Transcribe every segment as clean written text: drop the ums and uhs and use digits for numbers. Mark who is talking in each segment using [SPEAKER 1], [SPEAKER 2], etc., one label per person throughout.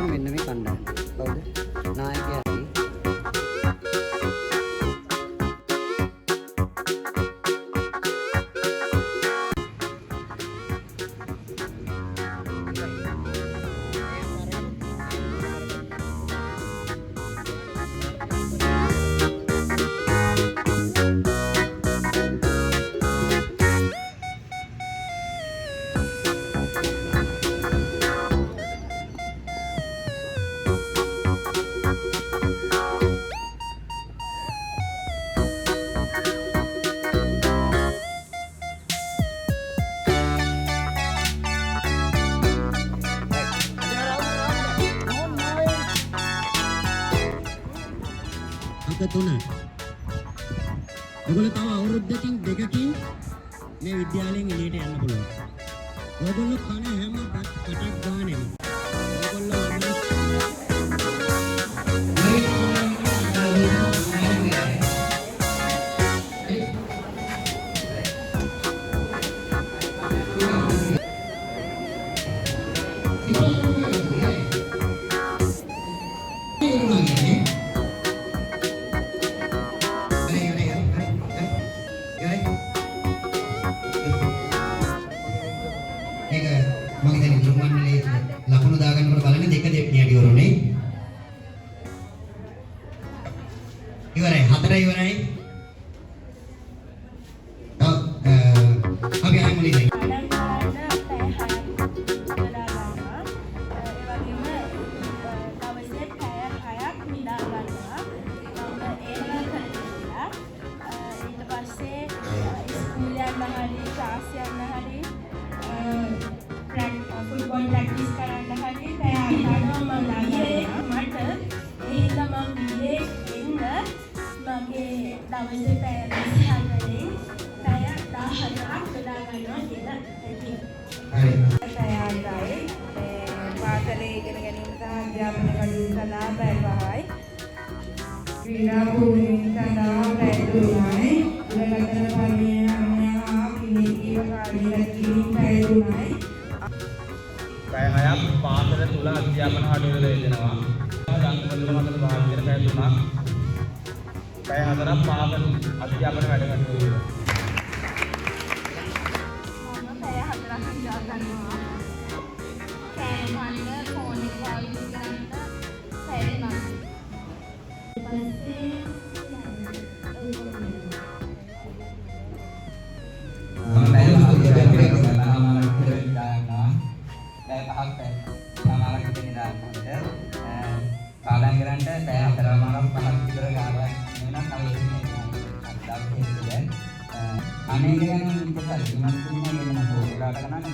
[SPEAKER 1] ඕනේ මෙන්න මේ කණ්ඩායම. කවුද? නායකයා.
[SPEAKER 2] තුන. ඔයගොල්ලෝ තව අවුරුද්දකින් දෙකකින් මේ විද්‍යාලයෙන් එළියට යන්න පුළුවන්. ඔයගොල්ලෝ කන හැම කටක් ගානෙම ඔයගොල්ලෝ ලකුණු දාගන්නකොට බලන්නේ දෙක දෙපණියට ඉවරුනේ. ඉවරයි. හතර ඉවරයි. අපි ආයෙ මුලින්ම
[SPEAKER 3] football practice කරන්න හරි පැය 8ක් මම ළඟදී මට ඒ හින්දා මම ගියේ එන්න මගේ දවසේ පැය 24 පැය 14ක් බෙදා ගන්නවා කියලා හිතුවා. හරි. පැය 8යි පාසලේ ඉගෙන ගැනීම සහ අධ්‍යාපන කටයුතු සඳහා පැය 5යි. ක්‍රීඩා භූමිය සඳහා පැය 3යි. උලගතන පරිණාමය පිළිගීම කාර්යයකින් පැය 3යි.
[SPEAKER 4] පැය 6ක් පාසල තුල අධ්‍යාපන කටයුතු දෙනවා. දන්තවල මතක භාග්‍යයට පැය 3ක්. පැය 4ක් පාසල අධ්‍යාපන වැඩ කටයුතු වෙනවා.
[SPEAKER 3] මම පැය 4ක් ඉඳලා ගන්නවා. කෑම කන්න ෆෝන් එක පාවිච්චි කරන්න පැය 3ක්. ඊපස්සේ
[SPEAKER 5] පාඩම් කරන්න පැය 4මාරක් 5ක් විතර ගාවක් වෙනවා කලින් අනේ ගැන විතරයි මම කියන්නේ වෙන පොඩ්ඩක් කරන්න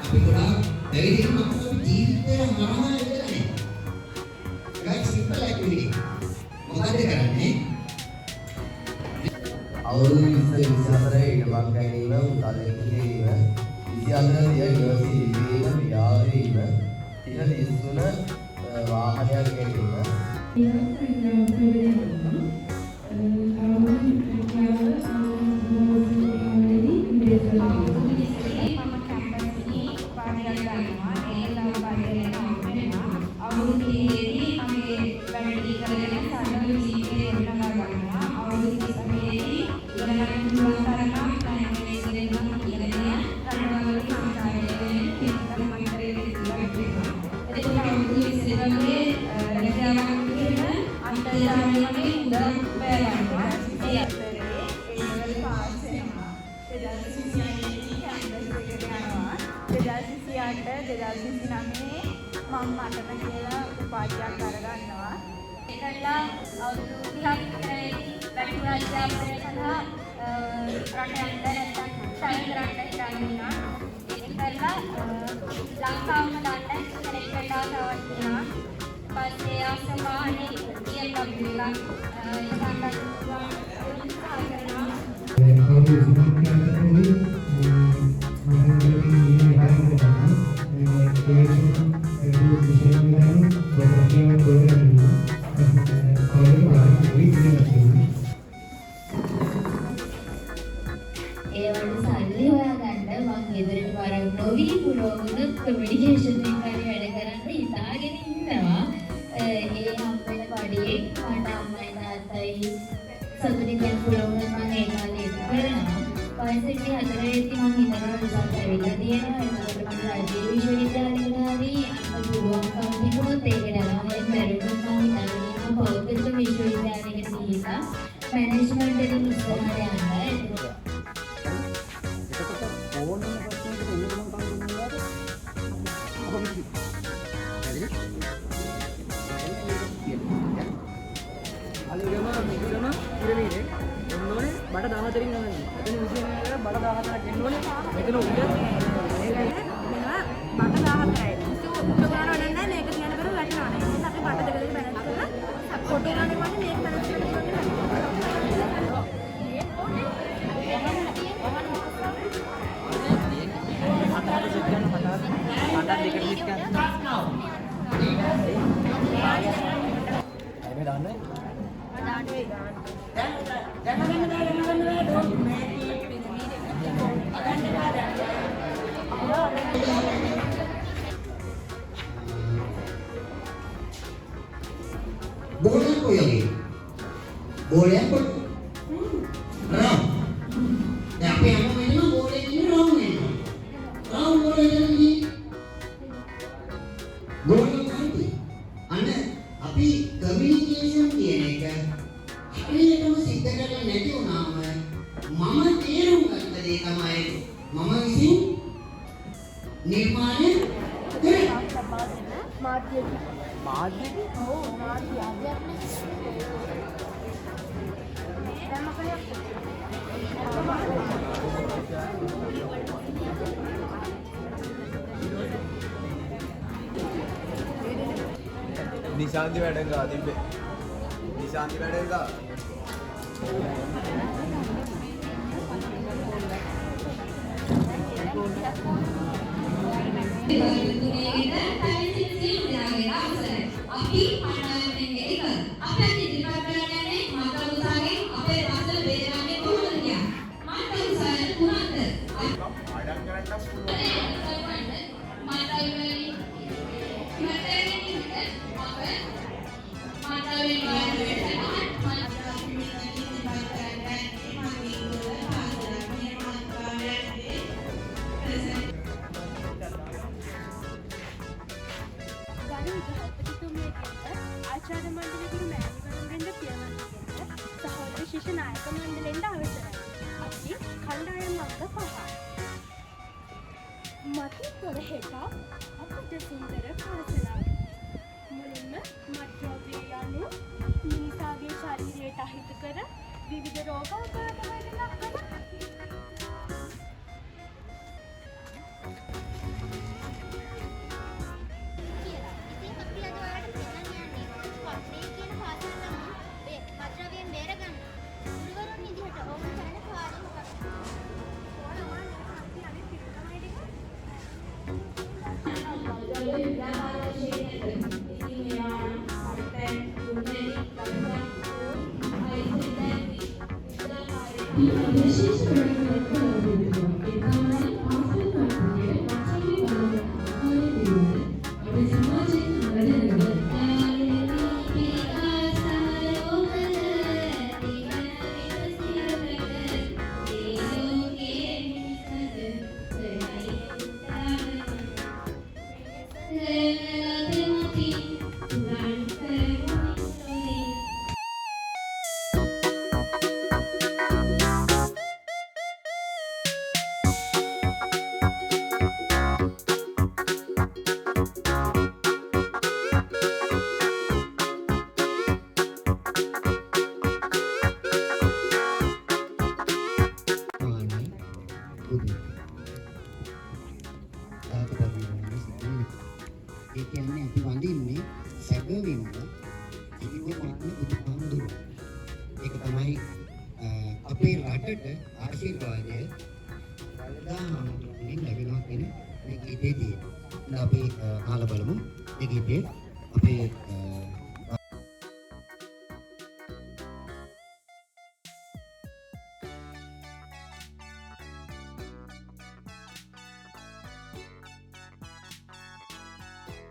[SPEAKER 2] අපි ගොඩාක් දෙවිදින් අපේ ජීවිතේ හරහා ඉඳලානේ. ඒක සිම්පල් ඇක්ටිවිටි. මොකද කරන්නේ?
[SPEAKER 6] අවුරුදු 20 24 ඉඩමක් ගැනීම, උදල් කිරීම, 24 දිය නිවසේ ඉදීම, ව්‍යාවීම, 33 වාහනයක්
[SPEAKER 3] මම මටම කියලා උපාධියක් අරගන්නවා. ඒකලා අවුරුදු 30ක් විතර වැඩි අධ්‍යාපනය සඳහා රට යන්න නැත්නම් සයන් රට හිටන්නා. ඒකලා ලංකාවම ගන්න කෙනෙක් වෙලා තවත් වෙනවා. පස්සේ ආසමානේ ඉයල් ලැබුණා. ඒ සම්බන්ධව
[SPEAKER 7] ගොවි පුරවන කමියුනිකේෂන් එකේ වැඩ කරන්න ඉඳාගෙන ඉන්නවා. ඒ හම්බෙන පඩියේ මට අම්මයි තාත්තයි සතුටින් දැන් පුරවන මම ඒ කාලේ කරනවා. වයසට 4 වෙද්දි මම හිතනවා රිසල්ට් ඇවිල්ලා තියෙනවා. ඒකට මම රාජ්‍ය විශ්වවිද්‍යාලයකට හරි පුළුවන්කම් තිබුණොත් ඒකට යනවා. එහෙම බැරිවුණොත් මම හිතන්නේ පෞද්ගලික විශ්වවිද්‍යාලයකට ගිහිල්ලා මැනේජ්මන්ට් එකේ ඉස්සරහට යන්න.
[SPEAKER 1] එතකොට ඕනම ප්‍රශ්නයකට එන්න පුළුවන් කවුරුන් නේද? අපිට. හරිද? අලුගම මිදුලම ඉරවීනේ ඔන්නෝනේ බඩ 14න් ගමන්. එතන 20 බඩ 14ක් එන්න ඕනේ. මෙතන උඩ
[SPEAKER 3] මේක මෙනවා බට 14යි. උඩ ගාන වැඩක් නැහැ. මේක තියන්න බැරුව වැටෙනවා. ඒ නිසා අපි බට දෙක බැලන්ස් කරලා ෆොටෝ ගන්න වගේ මේක බැලන්ස් කරලා
[SPEAKER 2] Boleh kok ya, boleh kok. Ram. Ya apa yang mau ini boleh ini ram ini. Ram boleh jadi. Boleh nanti. Ane, api communication dia ni kan. Hari ni kamu sekarang ni nanti nama. Mama terum kata dia kamai. Mama isi. Nirmane.
[SPEAKER 3] මාධ්‍ය
[SPEAKER 1] මාධ්‍ය
[SPEAKER 3] ඔව් මාධ්‍ය ආධ්‍යාත්මික දැන්
[SPEAKER 4] නිශාන්ති වැඩෙන් ගා තිබ්බේ. නිශාන්ති වැඩෙන් ගා.
[SPEAKER 7] අපි පණාවෙන් එක අපේ ඉදිරිපත් කරන්නේ මත උසාවියෙන් අපේ රටේ බේරන්නේ කොහොමද කියන්නේ මත උසාවිය කුමක්ද
[SPEAKER 4] වැඩක් කරන්න
[SPEAKER 3] ආචාර්ය මණ්ඩල ගුරු මෑණිවරුන්ගෙන්ද පියවන්ගෙන්ද සහෝදර ශිෂ්‍ය නායක මණ්ඩලෙන්ද අවසරයි. අපි කණ්ඩායම් අංග 5. මතිතොර හෙට අපට සුන්දර පාසලක්. මුලින්ම මත්ද්‍රව්‍ය යනු මිනිසාගේ ශරීරයට අහිත කර විවිධ රෝගාබාධ වලට ලක්වන
[SPEAKER 2] ඒ කියන්නේ අපි වඳින්නේ සැබවින්ම ඉතිපොත්න බුදුහාමුදුරුවෝ. ඒක තමයි අපේ රටට ආශිර්වාදය බුදුහාමුදුරුවන්ගෙන් ලැබෙනවා කියන මේ ගීතේදී. අපි අහලා බලමු. මේ ගීතේ අපේ